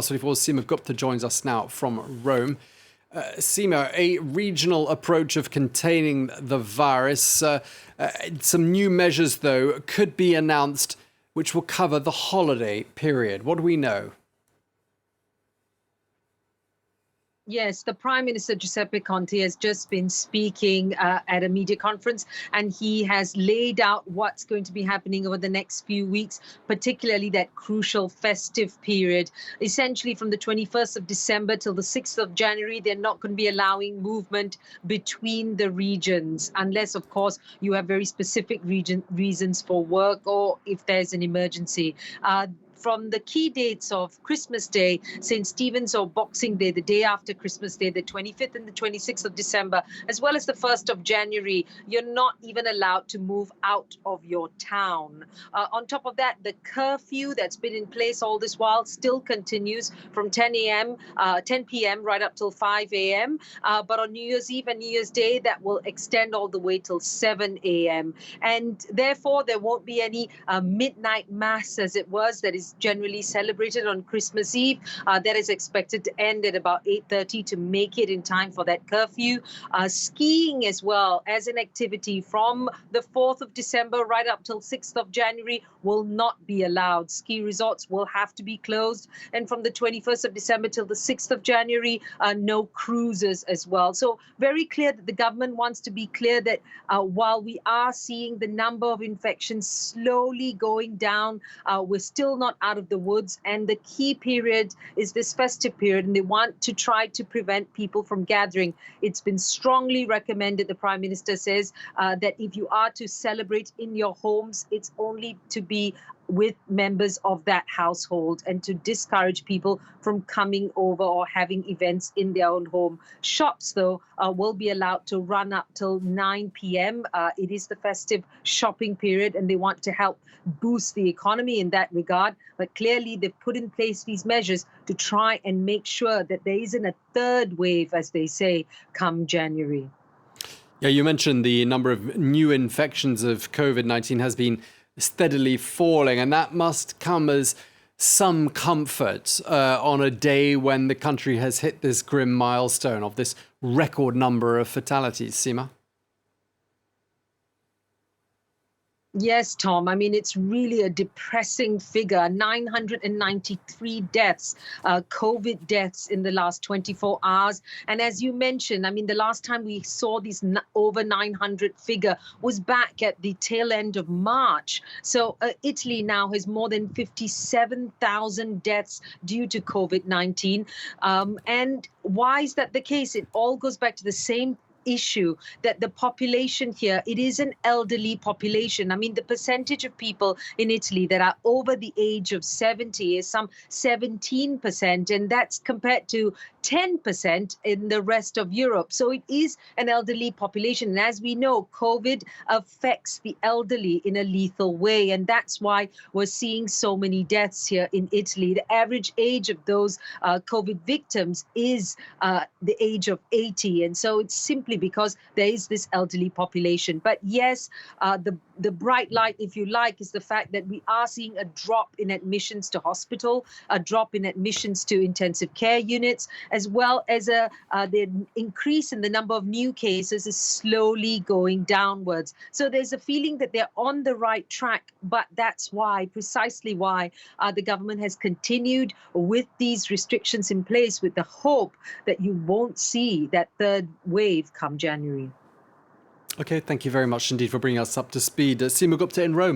24 Seema Gupta joins us now from Rome. Seema, a regional approach of containing the virus. Some new measures, though, could be announced which will cover the holiday period. What do we know? Yes, the Prime Minister Giuseppe Conte has just been speaking at a media conference, and he has laid out what's going to be happening over the next few weeks, particularly that crucial festive period. Essentially, from the 21st of December till the 6th of January, they're not going to be allowing movement between the regions, unless, of course, you have very specific reasons for work or if there's an emergency. From the key dates of Christmas Day, St. Stephen's or Boxing Day, the day after Christmas Day, the 25th and the 26th of December, as well as the 1st of January, you're not even allowed to move out of your town. On top of that, the curfew that's been in place all this while still continues from 10 p.m. right up till 5 a.m. But on New Year's Eve and New Year's Day, that will extend all the way till 7 a.m. And therefore, there won't be any midnight mass, as it was, that is generally celebrated on Christmas Eve. That is expected to end at about 8:30 to make it in time for that curfew. Skiing as well as an activity from the 4th of December right up till 6th of January will not be allowed. Ski resorts will have to be closed. And from the 21st of December till the 6th of January, no cruises as well. So very clear that the government wants to be clear that while we are seeing the number of infections slowly going down, we're still not out of the woods, and the key period is this festive period, and they want to try to prevent people from gathering. It's been strongly recommended, the Prime Minister says, that if you are to celebrate in your homes, it's only to be with members of that household, and to discourage people from coming over or having events in their own home. Shops, though, will be allowed to run up till 9 p.m. It is the festive shopping period, and they want to help boost the economy in that regard. But clearly, they've put in place these measures to try and make sure that there isn't a third wave, as they say, come January. Yeah, you mentioned the number of new infections of COVID-19 has been steadily falling, and that must come as some comfort on a day when the country has hit this grim milestone of this record number of fatalities. Seema? Yes, Tom. I mean, it's really a depressing figure. 993 deaths, COVID deaths in the last 24 hours. And as you mentioned, I mean, the last time we saw this over 900 figure was back at the tail end of March. So Italy now has more than 57,000 deaths due to COVID-19. And why is that the case? It all goes back to the same issue, that the population here, it is an elderly population. I mean, the percentage of people in Italy that are over the age of 70 is some 17%, and that's compared to 10% in the rest of Europe. So it is an elderly population. And as we know, COVID affects the elderly in a lethal way. And that's why we're seeing so many deaths here in Italy. The average age of those COVID victims is the age of 80. And so it's simply because there is this elderly population. But yes, the bright light, if you like, is the fact that we are seeing a drop in admissions to hospital, a drop in admissions to intensive care units, as well as the increase in the number of new cases is slowly going downwards. So there's a feeling that they're on the right track, but that's why, precisely why, the government has continued with these restrictions in place, with the hope that you won't see that third wave come January. Okay, thank you very much indeed for bringing us up to speed. Seema Gupta in Rome.